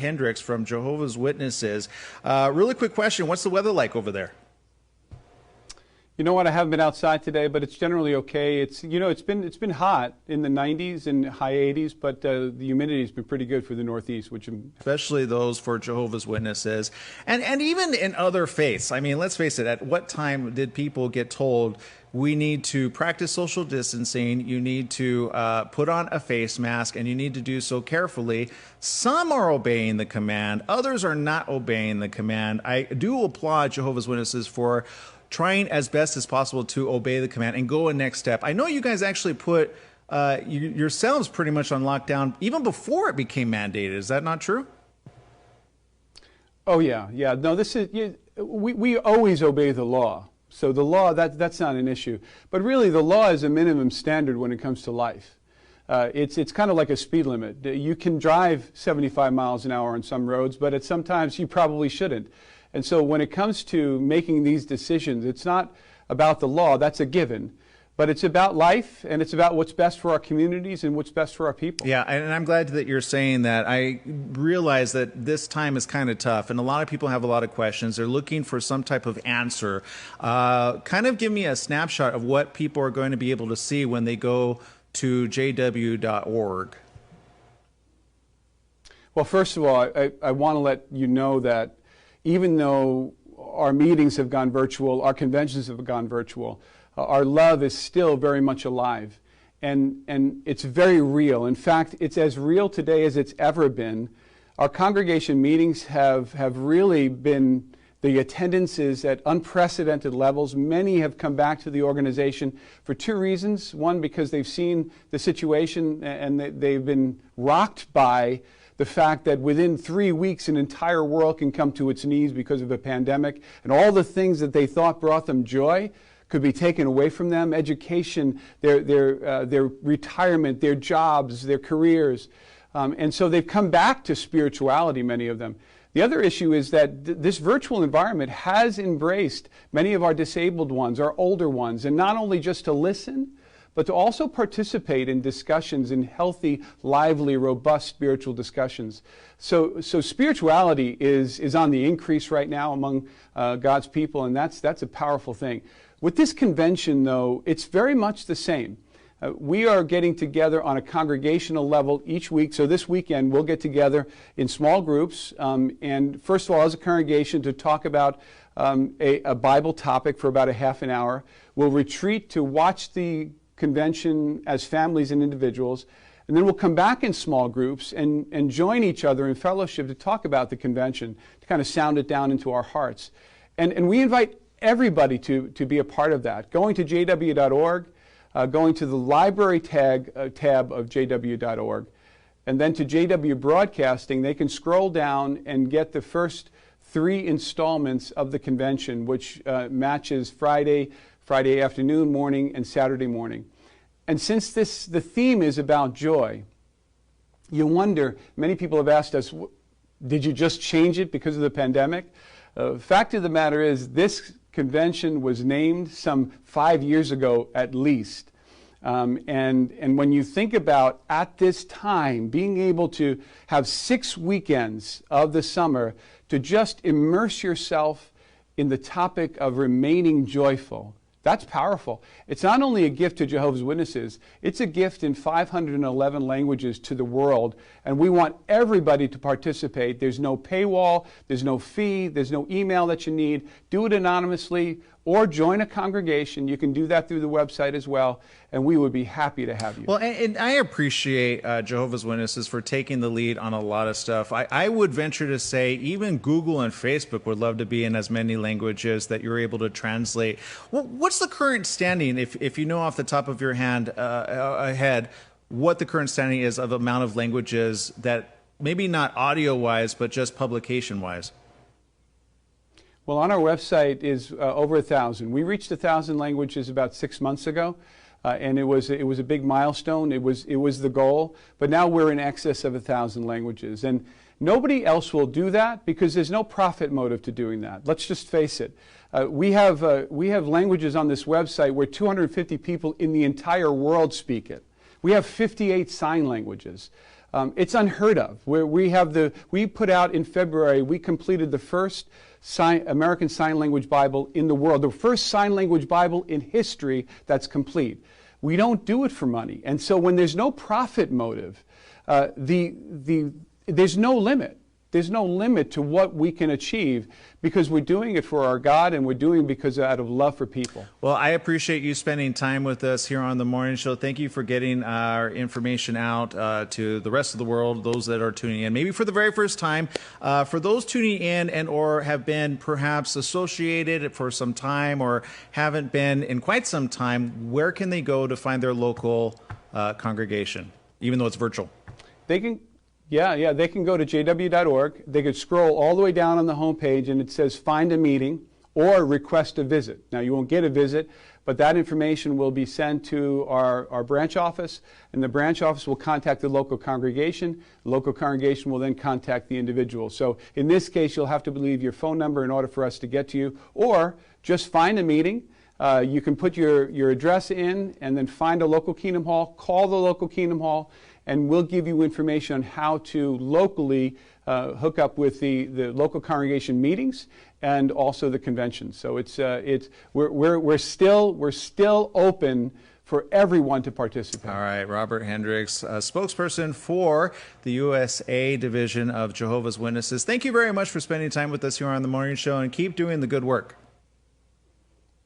Hendricks from Jehovah's Witnesses. Really quick question. What's the weather like over there? You know what? I haven't been outside today, but it's generally okay. It's been hot in the 90s and high 80s, but the humidity's been pretty good for the Northeast, especially those for Jehovah's Witnesses, and even in other faiths. I mean, let's face it. At what time did people get told we need to practice social distancing? You need to put on a face mask, and you need to do so carefully. Some are obeying the command. Others are not obeying the command. I do applaud Jehovah's Witnesses for trying as best as possible to obey the command and go a next step. I know you guys actually put yourselves pretty much on lockdown even before it became mandated. Is that not true? Oh, yeah. No, we always obey the law. So the law, that's not an issue. But really, the law is a minimum standard when it comes to life. It's kind of like a speed limit. You can drive 75 miles an hour on some roads, but at some times you probably shouldn't. And so when it comes to making these decisions, it's not about the law, that's a given, but it's about life, and it's about what's best for our communities and what's best for our people. Yeah, and I'm glad that you're saying that. I realize that this time is kind of tough, and a lot of people have a lot of questions. They're looking for some type of answer. Kind of give me a snapshot of what people are going to be able to see when they go to jw.org. Well, first of all, I want to let you know that even though our meetings have gone virtual, our conventions have gone virtual, our love is still very much alive. And it's very real. In fact, it's as real today as it's ever been. Our congregation meetings have really been, the attendance is at unprecedented levels. Many have come back to the organization for two reasons. One, because they've seen the situation and they've been rocked by the fact that within 3 weeks an entire world can come to its knees because of a pandemic, and all the things that they thought brought them joy could be taken away from them: education, their retirement, their jobs, their careers. And so they've come back to spirituality, many of them. The other issue is that this virtual environment has embraced many of our disabled ones, our older ones, and not only just to listen, but to also participate in discussions, in healthy, lively, robust spiritual discussions. So spirituality is on the increase right now among God's people, and that's a powerful thing. With this convention, though, it's very much the same. We are getting together on a congregational level each week. So this weekend, we'll get together in small groups, and first of all, as a congregation, to talk about a Bible topic for about a half an hour. We'll retreat to watch the convention as families and individuals, and then we'll come back in small groups and join each other in fellowship to talk about the convention, to kind of sound it down into our hearts. And we invite everybody to be a part of that. Going to jw.org, going to the library tab of jw.org, and then to JW Broadcasting, they can scroll down and get the first 3 installments of the convention, which matches Friday afternoon, morning, and Saturday morning. And since the theme is about joy, you wonder, many people have asked us, did you just change it because of the pandemic? Fact of the matter is, this convention was named some 5 years ago at least. And when you think about, at this time, being able to have 6 weekends of the summer to just immerse yourself in the topic of remaining joyful, that's powerful. It's not only a gift to Jehovah's Witnesses, it's a gift in 511 languages to the world, and we want everybody to participate. There's no paywall, there's no fee, there's no email that you need. Do it anonymously or join a congregation. You can do that through the website as well, and we would be happy to have you. Well, and I appreciate Jehovah's Witnesses for taking the lead on a lot of stuff. I would venture to say even Google and Facebook would love to be in as many languages that you're able to translate. Well, what's the current standing, if you know off the top of your head, what the current standing is of the amount of languages that, maybe not audio-wise, but just publication-wise? Well, on our website is over 1,000. We reached 1,000 languages about 6 months ago, and it was a big milestone. It was the goal, but now we're in excess of 1,000 languages, and nobody else will do that because there's no profit motive to doing that. Let's just face it. We have languages on this website where 250 people in the entire world speak it. We have 58 sign languages. It's unheard of. We put out in February, we completed the first American Sign Language Bible in the world, the first sign language Bible in history that's complete. We don't do it for money. And so when there's no profit motive, there's no limit. There's no limit to what we can achieve because we're doing it for our God and we're doing it because out of love for people. Well, I appreciate you spending time with us here on the morning show. Thank you for getting our information out to the rest of the world, those that are tuning in, maybe for the very first time. For those tuning in and or have been perhaps associated for some time or haven't been in quite some time, where can they go to find their local congregation, even though it's virtual? They can they can go to jw.org. They could scroll all the way down on the homepage and it says find a meeting or request a visit. Now you won't get a visit, but that information will be sent to our branch office, and the branch office will contact the local congregation. The local congregation will then contact the individual. So in this case, you'll have to leave your phone number in order for us to get to you, or just find a meeting. You can put your address in and then find a local Kingdom Hall, call the local Kingdom Hall, and we'll give you information on how to locally hook up with the local congregation meetings and also the convention. So we're still open for everyone to participate. All right, Robert Hendricks, spokesperson for the USA Division of Jehovah's Witnesses. Thank you very much for spending time with us here on the morning show, and keep doing the good work.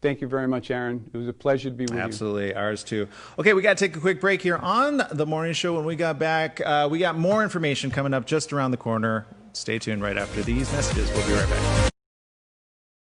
Thank you very much, Aaron. It was a pleasure to be with you. Absolutely, ours too. Okay, we got to take a quick break here on the morning show. When we got back, we got more information coming up just around the corner. Stay tuned right after these messages. We'll be right back.